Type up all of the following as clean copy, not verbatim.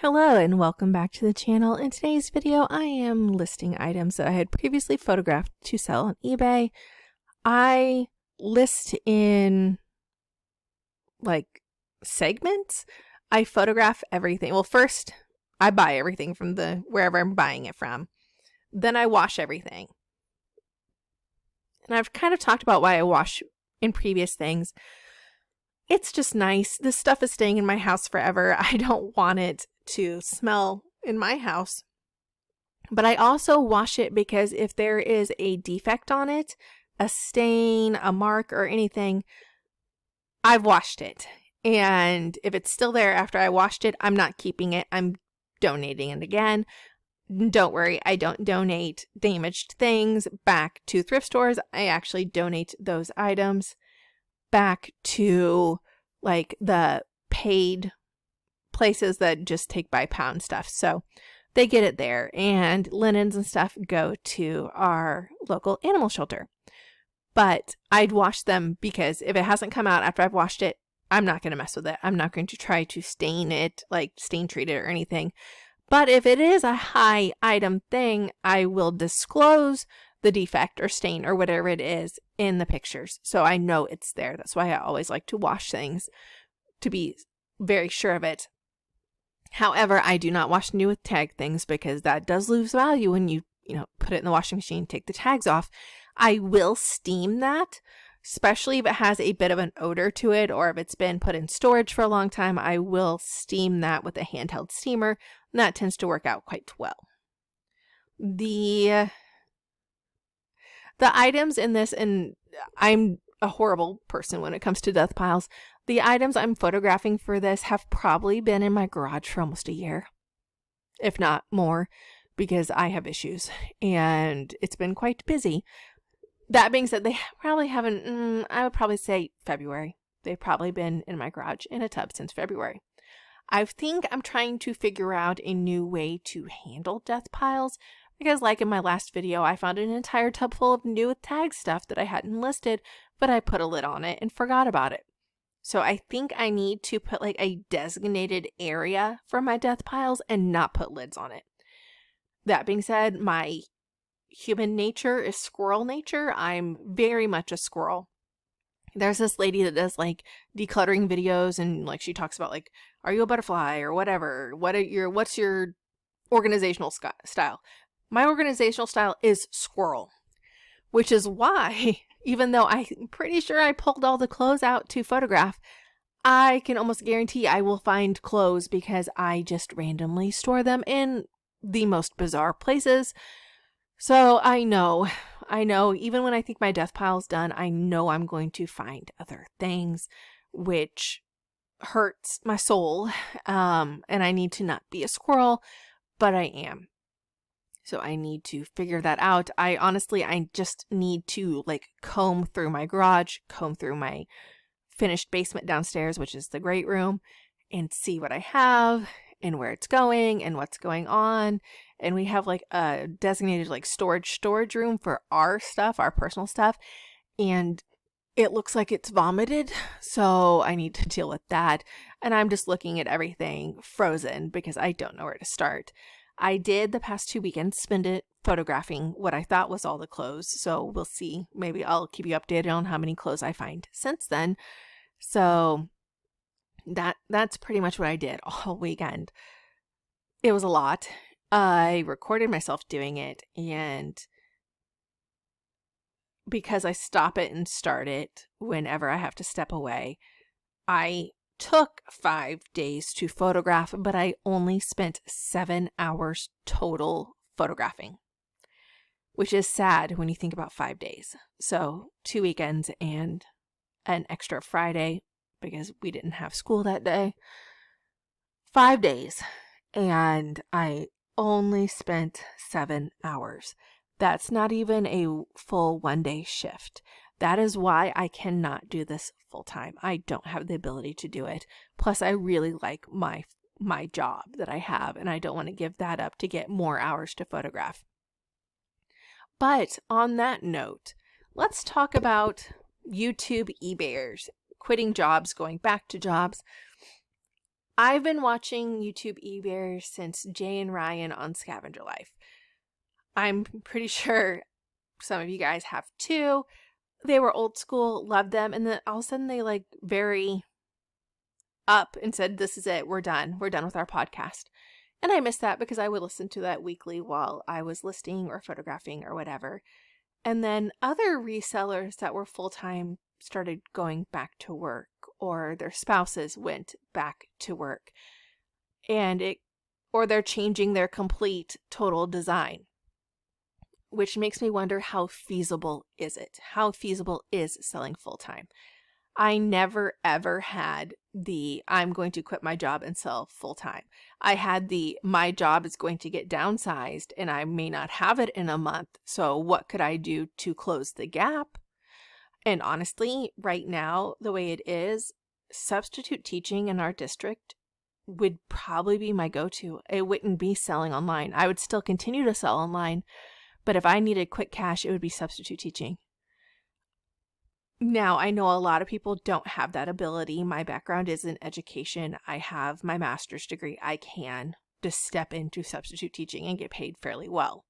Hello and welcome back to the channel. In today's video, I am listing items that I had previously photographed to sell on eBay. I list in like segments. I photograph everything. Well, first I buy everything from wherever I'm buying it from. Then I wash everything. And I've kind of talked about why I wash in previous things. It's just nice. This stuff is staying in my house forever. I don't want it to smell in my house. But I also wash it because if there is a defect on it, a stain, a mark, or anything, I've washed it. And if it's still there after I washed it, I'm not keeping it. I'm donating it again. Don't worry, I don't donate damaged things back to thrift stores. I actually donate those items back to like the paid places that just take by pound stuff. So they get it there, and linens and stuff go to our local animal shelter. But I'd wash them because if it hasn't come out after I've washed it, I'm not going to mess with it. I'm not going to try to stain it, like stain treat it or anything. But if it is a high item thing, I will disclose the defect or stain or whatever it is in the pictures, so I know it's there. That's why I always like to wash things to be very sure of it. However, I do not wash new with tag things because that does lose value when you put it in the washing machine, take the tags off. I will steam that, especially if it has a bit of an odor to it or if it's been put in storage for a long time. I will steam that with a handheld steamer, and that tends to work out quite well. The items in this, and I'm a horrible person when it comes to death piles, the items I'm photographing for this have probably been in my garage for almost a year, if not more, because I have issues and it's been quite busy. That being said, they probably haven't, I would probably say February. They've probably been in my garage in a tub since February. I think I'm trying to figure out a new way to handle death piles, because like in my last video, I found an entire tub full of new with tag stuff that I hadn't listed, but I put a lid on it and forgot about it. So I think I need to put like a designated area for my death piles and not put lids on it. That being said, my human nature is squirrel nature. I'm very much a squirrel. There's this lady that does like decluttering videos, and like she talks about like, are you a butterfly or whatever? What's your organizational style? My organizational style is squirrel, which is why, even though I'm pretty sure I pulled all the clothes out to photograph, I can almost guarantee I will find clothes because I just randomly store them in the most bizarre places. So I know, even when I think my death pile's done, I know I'm going to find other things, which hurts my soul. And I need to not be a squirrel, but I am. So I need to figure that out. I just need to like comb through my garage, comb through my finished basement downstairs, which is the great room, and see what I have and where it's going and what's going on. And we have like a designated like storage room for our stuff, our personal stuff. And it looks like it's vomited. So I need to deal with that. And I'm just looking at everything frozen because I don't know where to start. I did the past 2 weekends spend it photographing what I thought was all the clothes. So we'll see. Maybe I'll keep you updated on how many clothes I find since then. So that's pretty much what I did all weekend. It was a lot. I recorded myself doing it, and because I stop it and start it whenever I have to step away, I took 5 days to photograph, but I only spent 7 hours total photographing, which is sad when you think about 5 days. So 2 weekends and an extra Friday because we didn't have school that day. 5 days, and I only spent 7 hours. That's not even a full 1-day shift. That is why I cannot do this full time. I don't have the ability to do it. Plus, I really like my job that I have, and I don't want to give that up to get more hours to photograph. But on that note, let's talk about YouTube eBayers, quitting jobs, going back to jobs. I've been watching YouTube eBay since Jay and Ryan on Scavenger Life. I'm pretty sure some of you guys have too. They were old school, loved them, and then all of a sudden they like very up and said, this is it, we're done with our podcast. And I missed that because I would listen to that weekly while I was listing or photographing or whatever. And then other resellers that were full-time started going back to work, or their spouses went back to work, or they're changing their complete total design, which makes me wonder, how feasible is it? How feasible is selling full-time? I never ever had I'm going to quit my job and sell full-time. I had my job is going to get downsized and I may not have it in a month. So what could I do to close the gap? And honestly, right now, the way it is, substitute teaching in our district would probably be my go-to. It wouldn't be selling online. I would still continue to sell online, but if I needed quick cash, it would be substitute teaching. Now, I know a lot of people don't have that ability. My background is in education. I have my master's degree. I can just step into substitute teaching and get paid fairly well.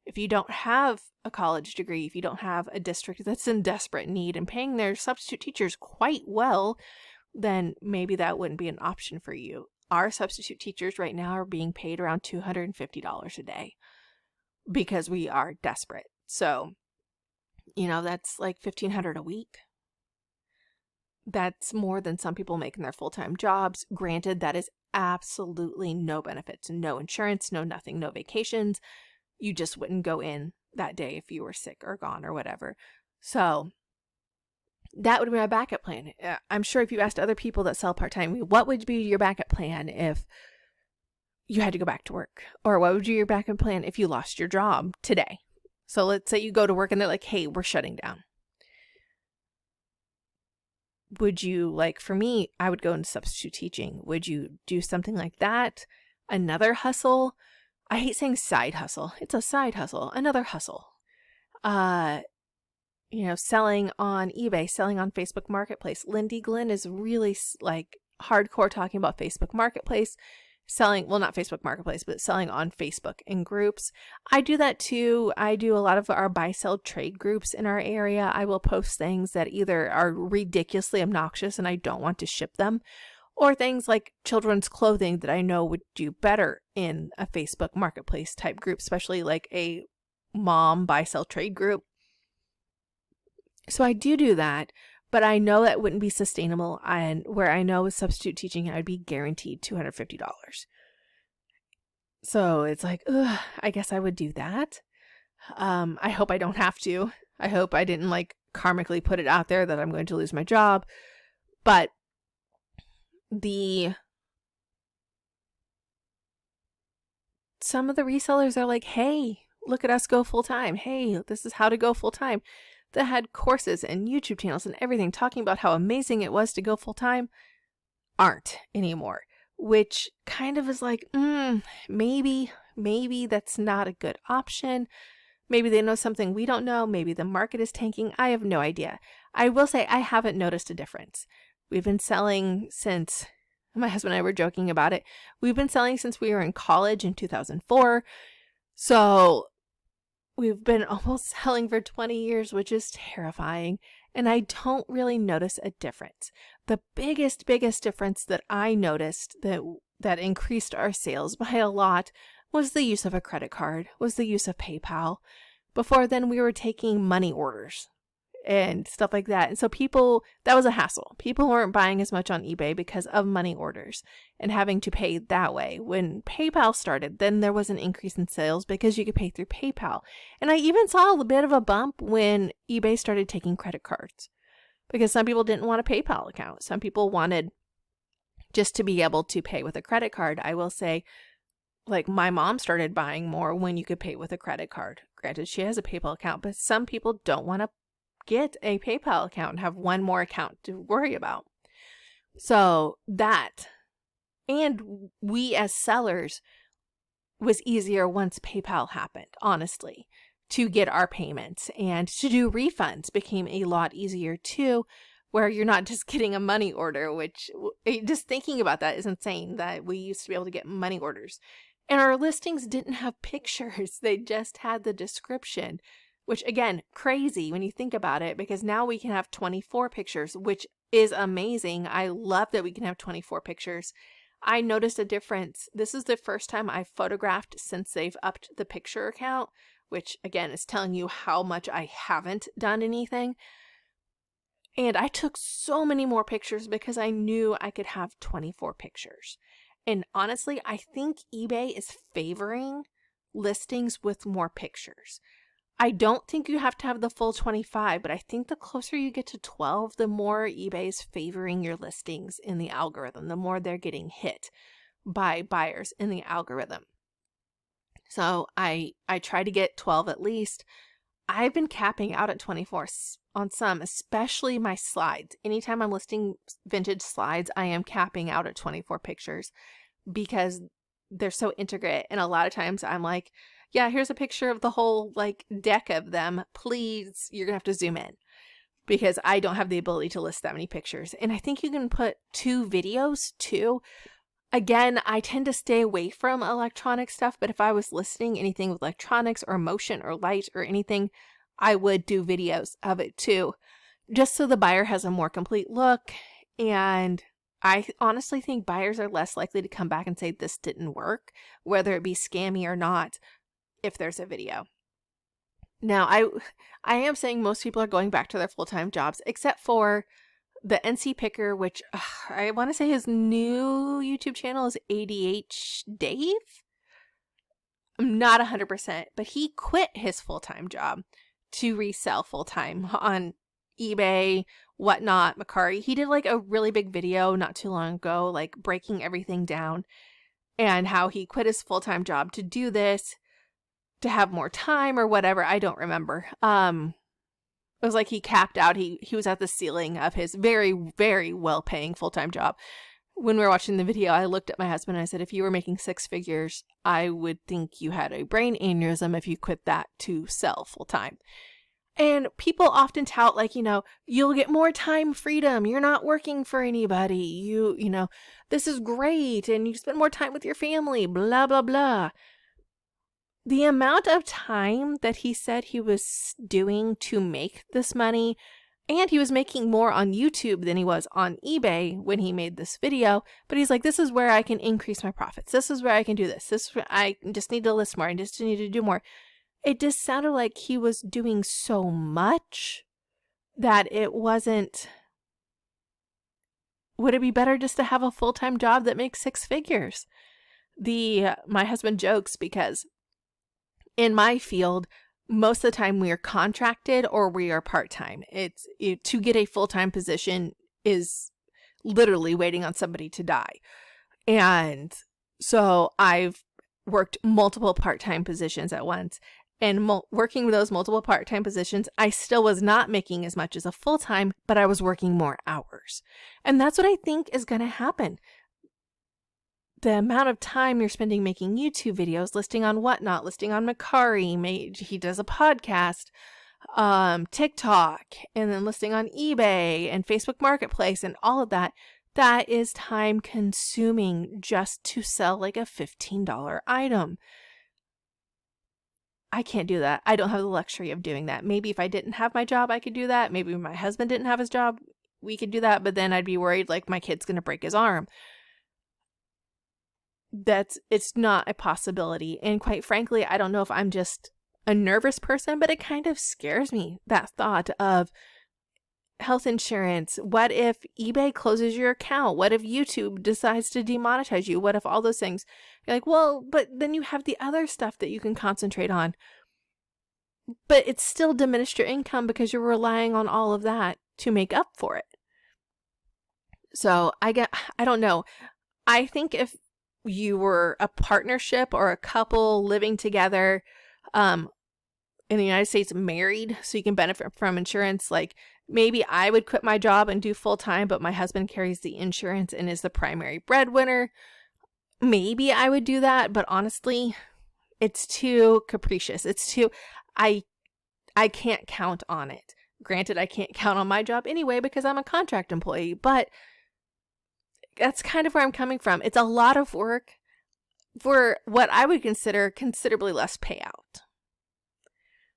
If you don't have a college degree, if you don't have a district that's in desperate need and paying their substitute teachers quite well, then maybe that wouldn't be an option for you. Our substitute teachers right now are being paid around $250 a day because we are desperate. So, that's like $1,500 a week. That's more than some people make in their full-time jobs. Granted, that is absolutely no benefits, no insurance, no nothing, no vacations. You just wouldn't go in that day if you were sick or gone or whatever. So that would be my backup plan. I'm sure if you asked other people that sell part-time, what would be your backup plan if you had to go back to work? Or what would be your backup plan if you lost your job today? So let's say you go to work and they're like, hey, we're shutting down. Would you, for me, I would go into substitute teaching. Would you do something like that? Another hustle? I hate saying side hustle. It's a side hustle. Another hustle. Selling on eBay, selling on Facebook Marketplace. Lindy Glenn is really hardcore talking about Facebook Marketplace. Not Facebook Marketplace, but selling on Facebook in groups. I do that too. I do a lot of our buy-sell trade groups in our area. I will post things that either are ridiculously obnoxious and I don't want to ship them, or things like children's clothing that I know would do better in a Facebook Marketplace type group, especially like a mom buy-sell trade group. So I do that. But I know that wouldn't be sustainable, and where I know with substitute teaching, I'd be guaranteed $250. So it's like, I guess I would do that. I hope I don't have to. I hope I didn't karmically put it out there that I'm going to lose my job. But some of the resellers are like, hey, look at us go full time. Hey, this is how to go full time. That had courses and YouTube channels and everything talking about how amazing it was to go full time, aren't anymore, which kind of is like, maybe that's not a good option. Maybe they know something we don't know. Maybe the market is tanking. I have no idea. I will say I haven't noticed a difference. We've been selling since, my husband and I were joking about it, we've been selling since we were in college in 2004. So we've been almost selling for 20 years, which is terrifying. And I don't really notice a difference. The biggest difference that I noticed that increased our sales by a lot was the use of a credit card, was the use of PayPal. Before then, we were taking money orders and stuff like that. And so that was a hassle. People weren't buying as much on eBay because of money orders and having to pay that way. When PayPal started, then there was an increase in sales because you could pay through PayPal. And I even saw a bit of a bump when eBay started taking credit cards because some people didn't want a PayPal account. Some people wanted just to be able to pay with a credit card. I will say, my mom started buying more when you could pay with a credit card. Granted, she has a PayPal account, but some people don't want to get a PayPal account and have one more account to worry about. So that, and we as sellers, was easier once PayPal happened, honestly, to get our payments, and to do refunds became a lot easier too. where you're not just getting a money order, which just thinking about that is insane that we used to be able to get money orders. And our listings didn't have pictures. They just had the description, which again, crazy when you think about it, because now we can have 24 pictures, which is amazing. I love that we can have 24 pictures. I noticed a difference. This is the first time I've photographed since they've upped the picture count, which again is telling you how much I haven't done anything. And I took so many more pictures because I knew I could have 24 pictures. And honestly, I think eBay is favoring listings with more pictures. I don't think you have to have the full 25, but I think the closer you get to 12, the more eBay is favoring your listings in the algorithm, the more they're getting hit by buyers in the algorithm. So I try to get 12 at least. I've been capping out at 24 on some, especially my slides. Anytime I'm listing vintage slides, I am capping out at 24 pictures because they're so intricate. And a lot of times I'm like, yeah, here's a picture of the whole like deck of them. Please, you're gonna have to zoom in because I don't have the ability to list that many pictures. And I think you can put 2 videos too. Again, I tend to stay away from electronic stuff, but if I was listing anything with electronics or motion or light or anything, I would do videos of it too, just so the buyer has a more complete look. And I honestly think buyers are less likely to come back and say this didn't work, whether it be scammy or not, if there's a video. Now, I am saying most people are going back to their full-time jobs, except for the NC Picker, which I want to say his new YouTube channel is ADH Dave. I'm not 100%, but he quit his full-time job to resell full-time on eBay, whatnot, Mercari. He did like a really big video not too long ago, like breaking everything down and how he quit his full-time job to do this, to have more time or whatever. I don't remember. It was like he capped out. He was at the ceiling of his very, very well-paying full-time job. When we were watching the video, I looked at my husband and I said, if you were making 6 figures, I would think you had a brain aneurysm if you quit that to sell full-time. And people often tout like, you'll get more time freedom. You're not working for anybody. You know, this is great. And you spend more time with your family, blah, blah, blah. The amount of time that he said he was doing to make this money, and he was making more on YouTube than he was on eBay when he made this video, but he's like, this is where I can increase my profits. This is where I can do this. This is where I just need to list more. I just need to do more. It just sounded like he was doing so much that it wasn't, would it be better just to have a full-time job that makes 6 figures? My husband jokes because in my field, most of the time we are contracted or we are part-time. To get a full-time position is literally waiting on somebody to die. And so I've worked multiple part-time positions at once. And working with those multiple part-time positions, I still was not making as much as a full-time, but I was working more hours. And that's what I think is going to happen. The amount of time you're spending making YouTube videos, listing on whatnot, listing on Mercari, he does a podcast, TikTok, and then listing on eBay and Facebook Marketplace and all of that, that is time consuming just to sell like a $15 item. I can't do that. I don't have the luxury of doing that. Maybe if I didn't have my job, I could do that. Maybe if my husband didn't have his job, we could do that. But then I'd be worried like my kid's going to break his arm. It's not a possibility. And quite frankly, I don't know if I'm just a nervous person, but it kind of scares me, that thought of health insurance. What if eBay closes your account? What if YouTube decides to demonetize you? What if all those things? You're like, well, but then you have the other stuff that you can concentrate on. But it's still diminished your income because you're relying on all of that to make up for it. So I don't know. I think if you were a partnership or a couple living together in the United States, married, so you can benefit from insurance, like maybe I would quit my job and do full time, but my husband carries the insurance and is the primary breadwinner. Maybe I would do that, but honestly, it's too capricious. I can't count on it Granted, I can't count on my job anyway because I'm a contract employee, but that's kind of where I'm coming from. It's a lot of work for what I would consider considerably less payout.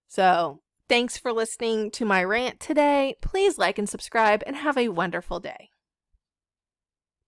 So, thanks for listening to my rant today. Please like and subscribe and have a wonderful day.